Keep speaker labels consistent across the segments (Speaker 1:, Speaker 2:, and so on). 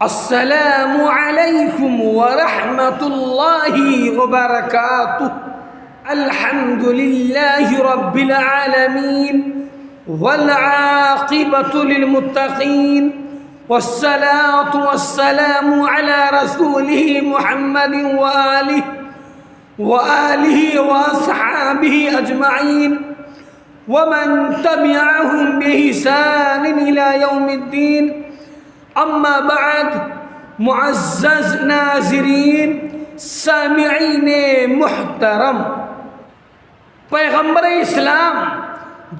Speaker 1: السلام علیکم ورحمۃ اللہ وبرکاتہ الحمد للہ رب العالمین والعاقبۃ للمتقین والصلاة والسلام على رسوله محمد وآلہ وأصحابہ اجمعین ومن تبعهم بإحسان إلى يوم الدین. اما بعد، معزز ناظرین، سامعین محترم، پیغمبر اسلام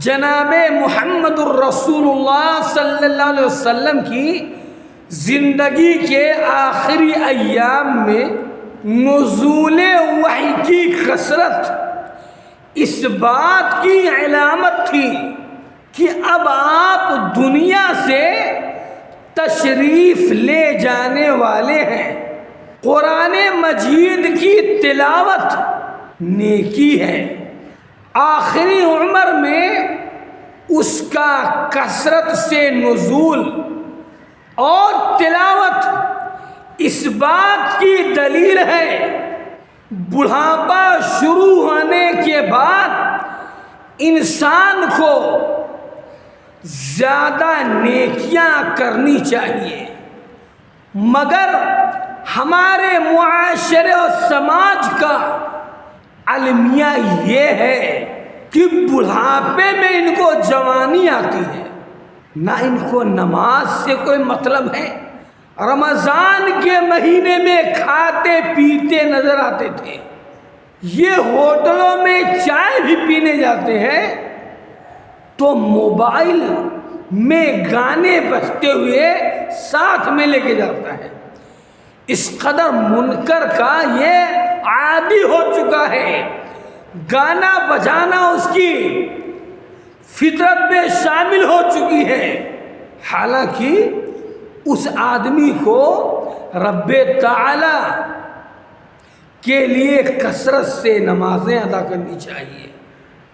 Speaker 1: جناب محمد الرسول اللہ صلی اللہ علیہ وسلم کی زندگی کے آخری ایام میں نزول وحی کی کثرت اس بات کی علامت تھی کہ اب آپ دنیا سے تشریف لے جانے والے ہیں. قرآن مجید کی تلاوت نیکی ہے. آخری عمر میں اس کا کثرت سے نزول اور تلاوت اس بات کی دلیل ہے. بڑھاپا شروع ہونے کے بعد انسان کو زیادہ نیکیاں کرنی چاہیے، مگر ہمارے معاشرے اور سماج کا المیہ یہ ہے کہ بڑھاپے میں ان کو جوانی آتی ہے، نہ ان کو نماز سے کوئی مطلب ہے. رمضان کے مہینے میں کھاتے پیتے نظر آتے تھے، یہ ہوٹلوں میں چائے بھی پینے جاتے ہیں تو موبائل میں گانے بجتے ہوئے ساتھ میں لے کے جاتا ہے. اس قدر منکر کا یہ عادی ہو چکا ہے. گانا بجانا اس کی فطرت میں شامل ہو چکی ہے. حالانکہ اس آدمی کو رب تعالی کے لیے کثرت سے نمازیں ادا کرنی چاہیے،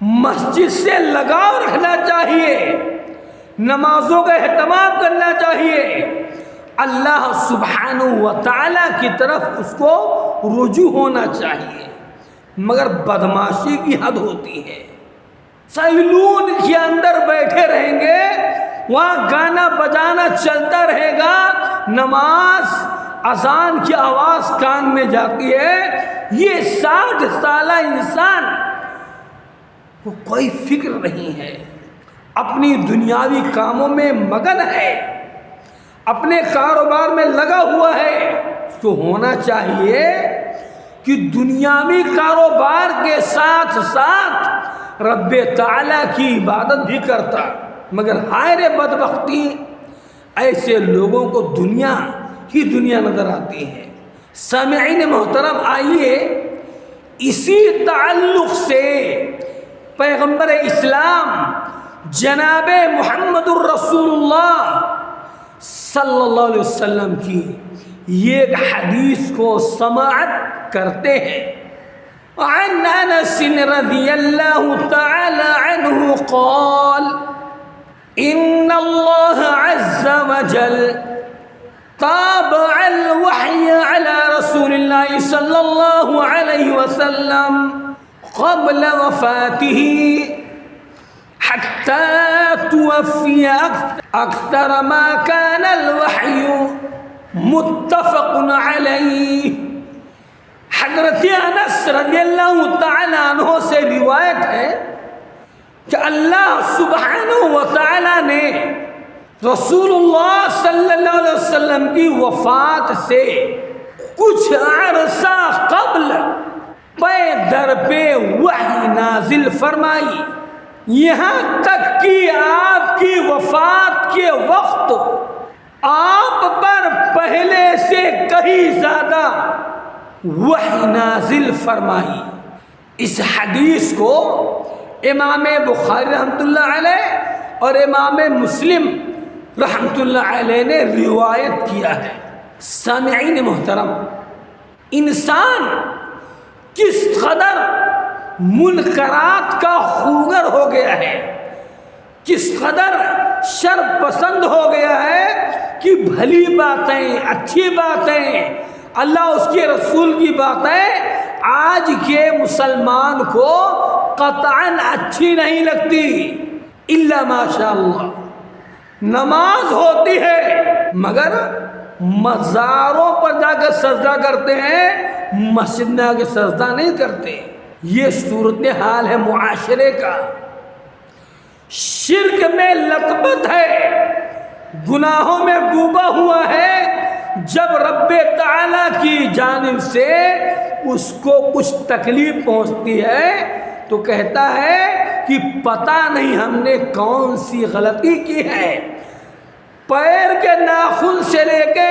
Speaker 1: مسجد سے لگاؤ رکھنا چاہیے، نمازوں کا اہتمام کرنا چاہیے، اللہ سبحانہ و تعالیٰ کی طرف اس کو رجوع ہونا چاہیے. مگر بدماشی کی حد ہوتی ہے. سیلون کے اندر بیٹھے رہیں گے، وہاں گانا بجانا چلتا رہے گا، نماز اذان کی آواز کان میں جاتی ہے. یہ 60 سالہ انسان کو کوئی فکر نہیں ہے، اپنی دنیاوی کاموں میں مگن ہے، اپنے کاروبار میں لگا ہوا ہے. تو ہونا چاہیے کہ دنیاوی کاروبار کے ساتھ ساتھ رب تعالیٰ کی عبادت بھی کرتا. مگر ہائے رے بدبختی، ایسے لوگوں کو دنیا ہی دنیا نظر آتی ہے. سامعین محترم، آئیے اسی تعلق سے پیغمبر اسلام جناب محمد الرسول اللہ صلی اللہ علیہ وسلم کی یہ حدیث کو سماعت کرتے ہیں. عن انس رضی اللہ تعالی عنہ قال ان اللہ عز وجل تابع الوحی علی رسول اللہ صلی اللہ علیہ وسلم قبل وفاته حتى توفي أكثر ما كان الوحي متفق عليه. حضرت انس رضی اللہ تعالی عنہ سے روایت ہے کہ اللہ سبحانہ و تعالی نے رسول اللہ صلی اللہ علیہ وسلم کی وفات سے کچھ عرصہ قبل پے در پہ وحی نازل فرمائی، یہاں تک کہ آپ کی وفات کے وقت آپ پر پہلے سے کہیں زیادہ وحی نازل فرمائی. اس حدیث کو امام بخاری رحمۃ اللہ علیہ اور امام مسلم رحمۃ اللہ علیہ نے روایت کیا ہے. سامعین محترم، انسان کس قدر منکرات کا خوگر ہو گیا ہے، کس قدر شر پسند ہو گیا ہے کہ بھلی باتیں، اچھی باتیں، اللہ اس کے رسول کی باتیں آج کے مسلمان کو قطعاً اچھی نہیں لگتی، الا ماشاء اللہ۔ نماز ہوتی ہے مگر مزاروں پر جا کر سجدہ کرتے ہیں، مسجد میں آ کے سجدہ نہیں کرتے۔ یہ صورتحال ہے معاشرے کا، شرک میں لطبت ہے، گناہوں میں ڈوبا ہوا ہے۔ جب رب تعالیٰ کی جانب سے اس کو کچھ تکلیف پہنچتی ہے تو کہتا ہے کہ پتہ نہیں ہم نے کون سی غلطی کی ہے۔ پیر کے ناخن سے لے کے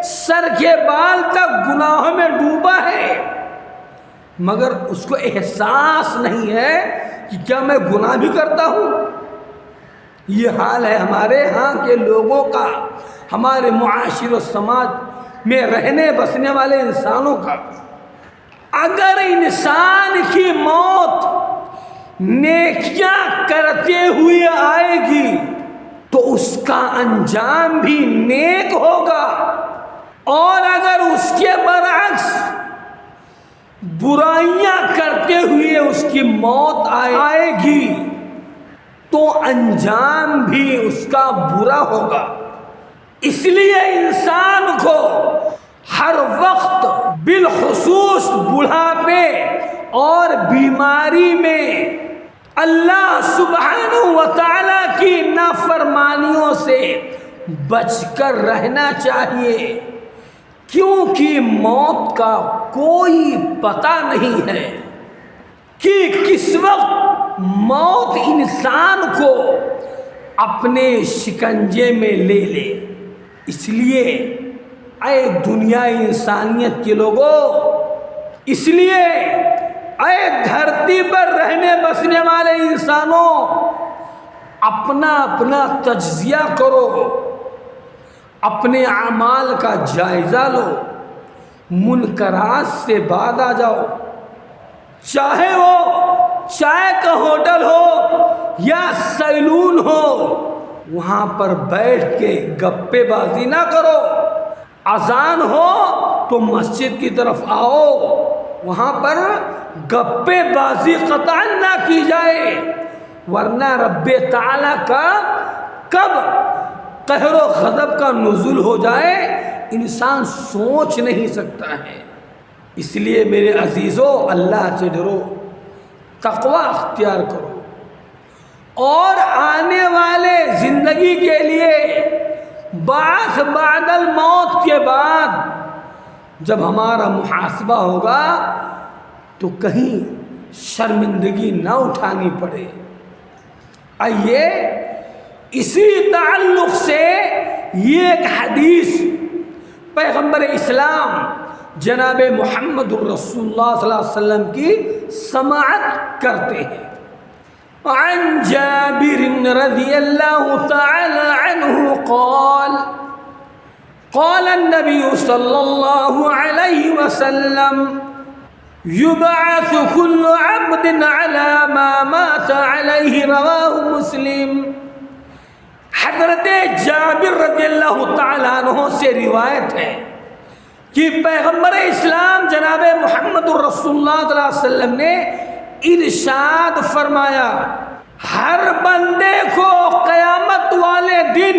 Speaker 1: سر کے بال تک گناہوں میں ڈوبا ہے، مگر اس کو احساس نہیں ہے کہ کیا میں گناہ بھی کرتا ہوں۔ یہ حال ہے ہمارے ہاں کے لوگوں کا، ہمارے معاشر و سماج میں رہنے بسنے والے انسانوں کا۔ اگر انسان کی موت نیکیاں کرتے ہوئے آئے گی تو اس کا انجام بھی نیک ہوگا، اور اگر اس کے برعکس برائیاں کرتے ہوئے اس کی موت آئے گی تو انجام بھی اس کا برا ہوگا۔ اس لیے انسان کو ہر وقت بالخصوص بڑھاپے اور بیماری میں اللہ سبحانہ و تعالیٰ کی نافرمانیوں سے بچ کر رہنا چاہیے، کیونکہ موت کا کوئی پتہ نہیں ہے کہ کس وقت موت انسان کو اپنے شکنجے میں لے لے۔ اس لیے اے دنیا انسانیت کے لوگوں، اس لیے اے دھرتی پر رہنے بسنے والے انسانوں، اپنا اپنا تجزیہ کرو، اپنے اعمال کا جائزہ لو، منکرات سے بعد آ جاؤ۔ چاہے وہ چائے کا ہوٹل ہو یا سیلون ہو، وہاں پر بیٹھ کے گپے بازی نہ کرو۔ اذان ہو تو مسجد کی طرف آؤ، وہاں پر گپے بازی قطعاً نہ کی جائے، ورنہ رب تعالیٰ کا کب قہر و غضب کا نزول ہو جائے انسان سوچ نہیں سکتا ہے۔ اس لیے میرے عزیزوں، اللہ سے ڈرو، تقوی اختیار کرو، اور آنے والے زندگی کے لیے بعث بعد الموت کے بعد جب ہمارا محاسبہ ہوگا تو کہیں شرمندگی نہ اٹھانی پڑے۔ آئیے اسی تعلق سے یہ ایک حدیث پیغمبر اسلام جناب محمد الرسول اللہ صلی اللہ علیہ وسلم کی سماعت کرتے ہیں۔ عن جابر رضی اللہ تعالی عنہ قال قال النبي صلی اللہ علیہ وسلم يبعث كل عبد على ما مات عليه رواه مسلم۔ حضرت جابر رضی اللہ تعالیٰ عنہ سے روایت ہے کہ پیغمبر اسلام جناب محمد الرسول اللہ صلی اللہ علیہ وسلم نے ارشاد فرمایا، ہر بندے کو قیامت والے دن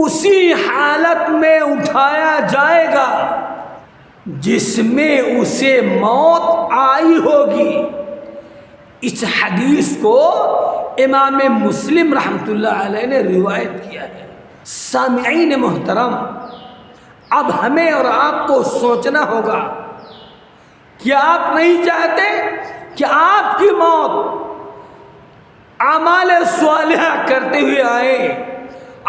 Speaker 1: اسی حالت میں اٹھایا جائے گا جس میں اسے موت آئی ہوگی۔ اس حدیث کو امام مسلم رحمۃ اللہ علیہ نے روایت کیا ہے۔ سامعین محترم، اب ہمیں اور آپ کو سوچنا ہوگا، کیا آپ نہیں چاہتے کہ آپ کی موت اعمال صالحہ کرتے ہوئے آئے،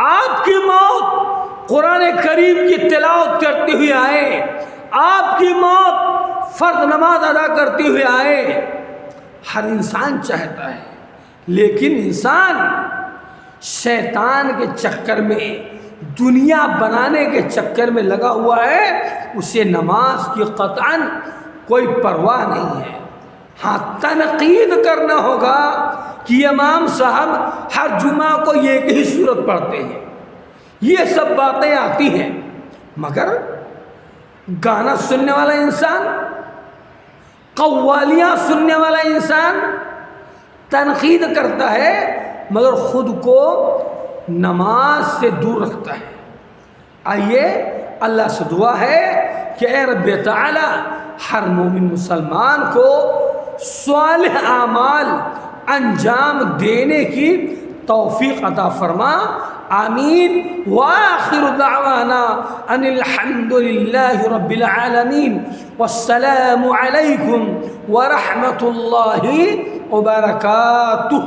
Speaker 1: آپ کی موت قرآن کریم کی تلاوت کرتے ہوئے آئے، آپ کی موت فرض نماز ادا کرتے ہوئے آئے؟ ہر انسان چاہتا ہے، لیکن انسان شیطان کے چکر میں، دنیا بنانے کے چکر میں لگا ہوا ہے، اسے نماز کی قطعاً کوئی پرواہ نہیں ہے۔ ہاں، تنقید کرنا ہوگا کہ امام صاحب ہر جمعہ کو ایک ہی سورت پڑھتے ہیں، یہ سب باتیں آتی ہیں، مگر گانا سننے والا انسان، قوالیاں سننے والا انسان تنقید کرتا ہے مگر خود کو نماز سے دور رکھتا ہے۔ آئیے اللہ سے دعا ہے کہ اے رب تعالی ہر مومن مسلمان کو صالح اعمال انجام دینے کی توفیق عطا فرما، آمین۔ وآخر دعوانا ان الحمد للہ رب العالمین، والسلام علیکم ورحمۃ اللہ وبرکاتہ۔